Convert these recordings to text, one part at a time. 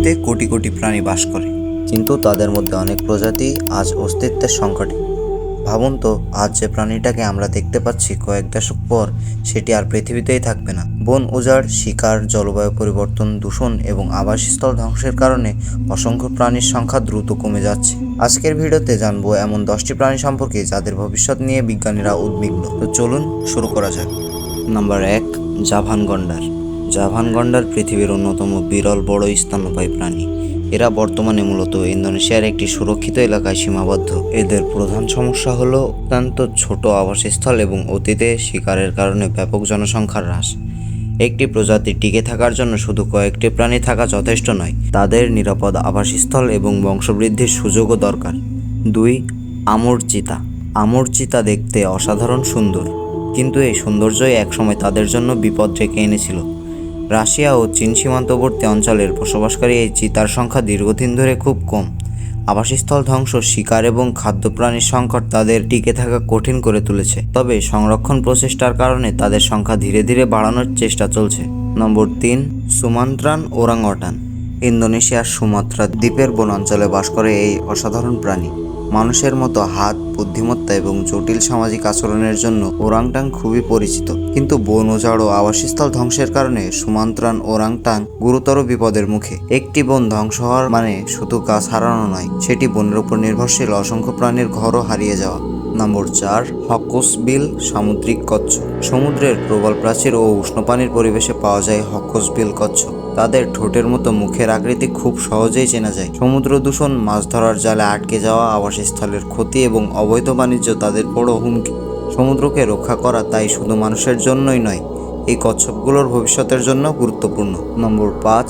পৃথিবীতে কোটি কোটি প্রাণী বাস করে, কিন্তু তাদের মধ্যে অনেক প্রজাতি আজ অস্তিত্বের সংকটে। ভাবুন তো, আজ যে প্রাণীটাকে আমরা দেখতে পাচ্ছি, কয়েক দশক পর সেটি আর পৃথিবীতেই থাকবে না। বন উজাড়, শিকার, জলবায়ু পরিবর্তন, দূষণ এবং আবাসস্থল ধ্বংসের কারণে অসংখ্য প্রাণীর সংখ্যা দ্রুত কমে যাচ্ছে। আজকের ভিডিওতে জানবো এমন 10টি প্রাণী সম্পর্কে যাদের ভবিষ্যৎ নিয়ে বিজ্ঞানীরা উদ্বিগ্ন। তো চলুন শুরু করা যাক। নাম্বার 1, জাভান গন্ডার। জাভান গন্ডার পৃথিবীর অন্যতম বিরল বড় স্তন্যপায়ী প্রাণী। এরা বর্তমানে মূলত ইন্দোনেশিয়ার একটি সুরক্ষিত এলাকায় সীমাবদ্ধ। এদের প্রধান সমস্যা হলো অত্যন্ত ছোট আবাসস্থল এবং অতীতে শিকারের কারণে ব্যাপক জনসংখ্যার হ্রাস। একটি প্রজাতি টিকে থাকার জন্য শুধু কয়েকটি প্রাণী থাকা যথেষ্ট নয়, তাদের নিরাপদ আবাসস্থল এবং বংশবৃদ্ধির সুযোগও দরকার। 2, আমুর চিতা। আমুর চিতা দেখতে অসাধারণ সুন্দর, কিন্তু এই সৌন্দর্যই একসময় তাদের জন্য বিপদ ডেকে এনেছিল। রাশিয়া ও চীন সীমান্তবর্তী অঞ্চলের বসবাসকারী এই চিতার সংখ্যা দীর্ঘদিন ধরে খুব কম। আবাসস্থল ধ্বংস, শিকার এবং খাদ্যপ্রাণীর সংকট তাদের টিকে থাকা কঠিন করে তুলেছে। তবে সংরক্ষণ প্রচেষ্টার কারণে তাদের সংখ্যা ধীরে ধীরে বাড়ানোর চেষ্টা চলছে। নম্বর 3, সুমাত্রান ওরাংওটান। ইন্দোনেশিয়ার সুমাত্রা দ্বীপের বনাঞ্চলে বাস করে এই অসাধারণ প্রাণী। মানুষের মতো হাত, বুদ্ধিমত্তা এবং জটিল সামাজিক আচরণের জন্য ওরাংটাং খুবই পরিচিত। কিন্তু বন উজাড় ও আবাসস্থল ধ্বংসের কারণে সুমাত্রান ওরাংটাং গুরুতর বিপদের মুখে। একটি বন ধ্বংস হওয়ার মানে শুধু গাছ হারানো নয়, সেটি বনের উপর নির্ভরশীল অসংখ্য প্রাণীর ঘরও হারিয়ে যাওয়া। নম্বর 4, হকসবিল সামুদ্রিক কচ্ছপ। সমুদ্রের প্রবল প্রাচীর ও উষ্ণ পানির পরিবেশে পাওয়া যায় হকসবিল কচ্ছপ। তাদের ঠোঁটের মতো মুখের আকৃতি খুব সহজেই চেনা যায়। সমুদ্র দূষণ, মাছ ধরার জালে আটকে যাওয়া, আবাসস্থলের ক্ষতি এবং অবৈধ বাণিজ্য তাদের বড় হুমকি। সমুদ্রকে রক্ষা করা তাই শুধু মানুষের জন্যই নয়, এই কচ্ছপগুলোর ভবিষ্যতের জন্য গুরুত্বপূর্ণ। নম্বর 5,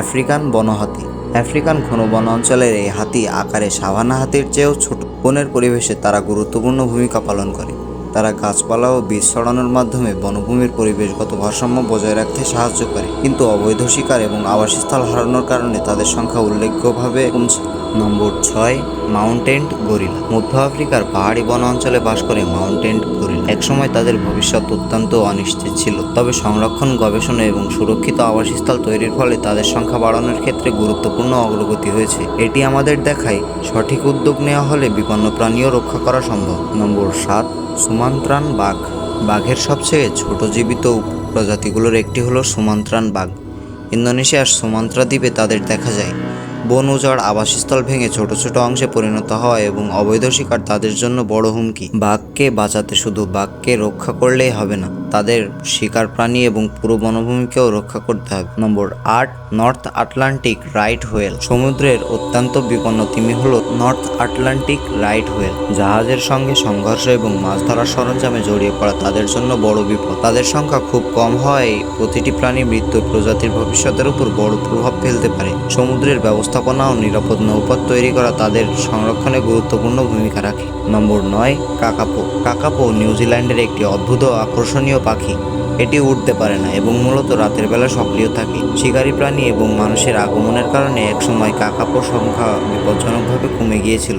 আফ্রিকান বনহাতি। আফ্রিকান ঘন বন অঞ্চলের এই হাতি আকারে সাভানা হাতির চেয়েও ছোট। বনের পরিবেশে তারা গুরুত্বপূর্ণ ভূমিকা পালন করে। তারা গাছপালা ও বীজ ছড়ানোর মাধ্যমে বনভূমির পরিবেশগত ভারসাম্য বজায় রাখতে সাহায্য করে, কিন্তু অবৈধ শিকার এবং আবাসস্থল হারানোর কারণে তাদের সংখ্যা উল্লেখযোগ্যভাবে কমছে। নম্বর 6, মাউন্টেন গরিলা। মধ্য আফ্রিকার পাহাড়ি বন অঞ্চলে বাস করে মাউন্টেন গরিলা। একসময় তাদের ভবিষ্যৎ অত্যন্ত অনিশ্চিত ছিল, তবে সংরক্ষণ, গবেষণা এবং সুরক্ষিত আবাসস্থল তৈরির ফলে তাদের সংখ্যা বাড়ানোর ক্ষেত্রে গুরুত্বপূর্ণ অগ্রগতি হয়েছে। এটি আমাদের দেখায় সঠিক উদ্যোগ নেওয়া হলে বিপন্ন প্রাণীও রক্ষা করা সম্ভব। নম্বর 7, সুমাত্রান বাঘ। বাঘের সবচেয়ে ছোট জীবিত প্রজাতিগুলোর একটি হলো সুমাত্রান বাঘ। ইন্দোনেশিয়ার সুমাত্রা দ্বীপে তাদের দেখা যায়। বন উজাড়, আবাসস্থল ভেঙে ছোট ছোট অংশে পরিণত হওয়া এবং অবৈধ শিকার তাদের জন্য বড় হুমকি। বাঘকে বাঁচাতে শুধু বাঘকে রক্ষা করলেই হবে না, তাদের শিকার প্রাণী এবং পুরো বনভূমিকেও রক্ষা করতে হবে। নম্বর 8, নর্থ আটলান্টিক রাইট হোয়েল। সমুদ্রের অত্যন্ত বিপন্ন তিমি হলো নর্থ আটলান্টিক রাইট হোয়েল। জাহাজের সঙ্গে সংঘর্ষ এবং মাছ ধরার সরঞ্জামে জড়িয়ে পড়া তাদের জন্য বড় বিপদ। তাদের সংখ্যা খুব কম হওয়ায় প্রতিটি প্রাণী মৃত্যু প্রজাতির ভবিষ্যতের উপর বড় প্রভাব ফেলতে পারে। সমুদ্রের ব্যবস্থাপনা ও নিরাপদ নৌপথ তৈরি করা তাদের সংরক্ষণে গুরুত্বপূর্ণ ভূমিকা রাখে। নম্বর 9, কাকাপো। কাকাপো নিউজিল্যান্ডের একটি অদ্ভুত ও আকর্ষণীয় পাখি। এটি উড়তে পারে না এবং মূলত রাতের বেলা সক্রিয় থাকে। শিকারী প্রাণী এবং মানুষের আগমনের কারণে একসময় কাকাপোর সংখ্যা বিপজ্জনকভাবে কমে গিয়েছিল।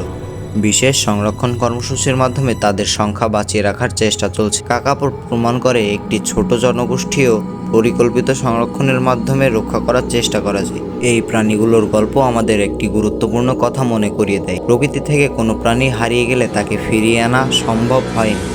বিশেষ সংরক্ষণ কর্মসূচির মাধ্যমে তাদের সংখ্যা বাঁচিয়ে রাখার চেষ্টা চলছে। কাকাপো প্রমাণ করে একটি ছোট জনগোষ্ঠীও পরিকল্পিত সংরক্ষণের মাধ্যমে রক্ষা করার চেষ্টা করা যায়। এই প্রাণীগুলোর গল্প আমাদের একটি গুরুত্বপূর্ণ কথা মনে করিয়ে দেয়। প্রকৃতি থেকে কোনো প্রাণী হারিয়ে গেলে তাকে ফিরিয়ে আনা সম্ভব হয় না।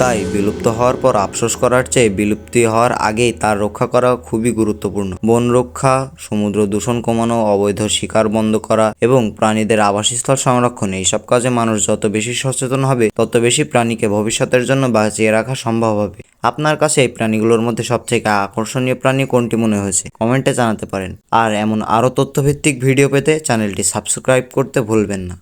তাই বিলুপ্ত হওয়ার পর আফসোস করার চেয়ে বিলুপ্তি হওয়ার আগেই তার রক্ষা করা খুবই গুরুত্বপূর্ণ। বন রক্ষা, সমুদ্র দূষণ কমানো, অবৈধ শিকার বন্ধ করা এবং প্রাণীদের আবাসস্থল সংরক্ষণ, এইসব কাজে মানুষ যত বেশি সচেতন হবে, তত বেশি প্রাণীকে ভবিষ্যতের জন্য বাঁচিয়ে রাখা সম্ভব হবে। আপনার কাছে এই প্রাণীগুলোর মধ্যে সবথেকে আকর্ষণীয় প্রাণী কোনটি মনে হয়েছে কমেন্টে জানাতে পারেন। আর এমন আরও তথ্যভিত্তিক ভিডিও পেতে চ্যানেলটি সাবস্ক্রাইব করতে ভুলবেন না।